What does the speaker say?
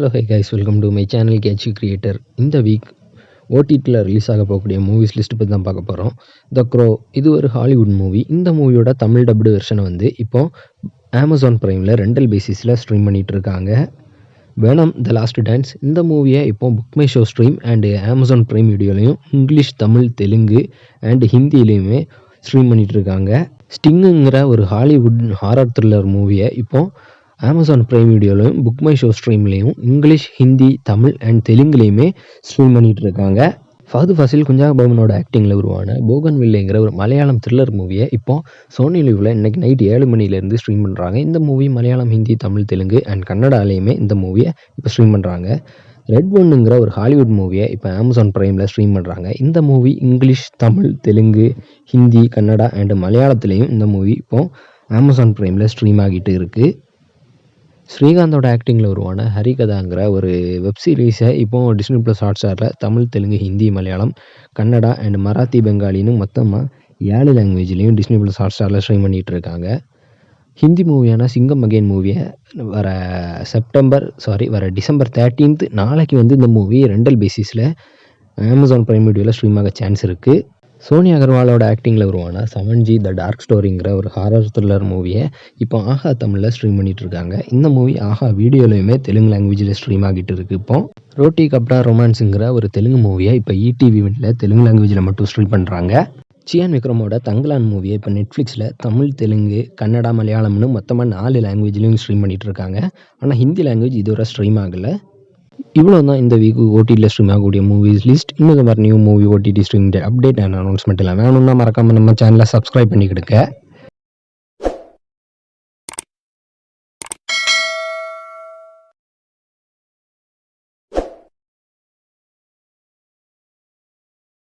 Hello hi guys, welcome to my channel catchy creator. இந்த week ஓடிடியில் release ஆக போகக்கூடிய மூவிஸ் லிஸ்ட் பற்றி தான் பார்க்க போகிறோம். த க்ரோ இது ஒரு ஹாலிவுட் மூவி. இந்த மூவியோட தமிழ் டப்டு வெர்ஷனை வந்து இப்போ அமேசான் ப்ரைமில் ரெண்டல் பேசிஸில் ஸ்ட்ரீம் பண்ணிகிட்டு இருக்காங்க. வெனம் த லாஸ்ட் டான்ஸ் இந்த மூவியை இப்போ Book My Show stream and Amazon Prime வீடியோலையும் இங்கிலீஷ், தமிழ், தெலுங்கு அண்டு ஹிந்திலையுமே ஸ்ட்ரீம் பண்ணிகிட்டு இருக்காங்க. ஸ்டிங்குங்கிற ஒரு ஹாலிவுட் ஹாரர் த்ரில்லர் மூவியை இப்போ அமேசான் ப்ரைம் வீடியோலையும் புக் மை ஷோ ஸ்ட்ரீம்லேயும் இங்கிலீஷ், ஹிந்தி, தமிழ் அண்ட் தெலுங்குலேயுமே ஸ்ட்ரீம் பண்ணிகிட்டு இருக்காங்க. ஃபஹத் ஃபாசில், குஞ்சாக் பவனோட ஆக்டிங்கில் உருவான போகன்வில்லேங்கிற ஒரு மலையாளம் த்ரில்லர் மூவியை இப்போ சோனி லிவ்வில் இன்றைக்கி நைட் 7 மணிலேருந்து ஸ்ட்ரீம் பண்ணுறாங்க. இந்த மூவி மலையாளம், ஹிந்தி, தமிழ், தெலுங்கு அண்ட் கன்னடாலேயுமே இந்த மூவியை இப்போ ஸ்ட்ரீம் பண்ணுறாங்க. ரெட் ஒன்னுங்கிற ஒரு ஹாலிவுட் மூவியை இப்போ அமேசான் ப்ரைமில் ஸ்ட்ரீம் பண்ணுறாங்க. இந்த movie English, Tamil, Telugu, Hindi, Kannada and மலையாளத்துலேயும் இந்த மூவி இப்போ அமேசான் ப்ரைமில் ஸ்ட்ரீம் ஆகிட்டு இருக்குது. ஸ்ரீகாந்தோட ஆக்டிங்கில் உருவான ஹரிகதாங்கிற ஒரு வெப் சீரிஸை இப்போ டிஸ்னி ப்ளஸ் ஹாட்ஸ்டாரில் தமிழ், தெலுங்கு, ஹிந்தி, மலையாளம், கன்னடா அண்ட் மராத்தி, பெங்காலின்னு மொத்தமாக 7 லாங்குவேஜ்லேயும் டிஸ்னி ப்ளஸ் ஹாட்ஸ்டாரில் ஸ்ட்ரீம் பண்ணிகிட்டு இருக்காங்க. ஹிந்தி மூவியான சிங்கம் அகெயின் மூவியை வர டிசம்பர் 13 நாளைக்கு வந்து இந்த மூவி ரெண்டல் பேசிஸில் அமேசான் ப்ரைம் வீடியோவில் ஸ்ட்ரீம் ஆக சான்ஸ் இருக்குது. சோனி அகர்வாலோட ஆக்டிங்கில் உருவான 7G த டார்க் ஸ்டோரிங்கிற ஒரு ஹாரர் த்ரில்லர் மூவியை இப்போ ஆஹா தமிழில் ஸ்ட்ரீம் பண்ணிகிட்டு இருக்காங்க. இந்த மூவி ஆஹா வீடியோலையுமே தெலுங்கு லாங்குவேஜில் ஸ்ட்ரீம் ஆகிட்டு இருக்குது. இப்போ ரோட்டி கப்டா ரொமான்ஸுங்கிற ஒரு தெலுங்கு மூவியை இப்போ ETV தெலுங்கு லாங்குவேஜில் மட்டும் ஸ்ட்ரீம் பண்ணுறாங்க. சியான் விக்ரமோட தங்கலான் மூவியை இப்போ நெட்ஃப்ளிக்ஸில் தமிழ், தெலுங்கு, கன்னடா, மலையாளம்னு மொத்தமாக 4 லாங்குவேஜ்லையும் ஸ்ட்ரீம் பண்ணிகிட்டு இருக்காங்க. ஆனால் ஹிந்தி லாங்குவேஜ் இதுவரை ஸ்ட்ரீம் ஆகலை. இவ்வளோ தான் இந்த வீக் ஓடிடியில் ஸ்ட்ரீம் ஆகக்கூடிய மூவிஸ் லிஸ்ட். இன்னும் மாதிரி new movie OTT stream update and announcement எல்லாம் வேணும்னா மறக்காமல் நம்ம சேனலை சப்ஸ்கிரைப் பண்ணிக்கிடுங்க.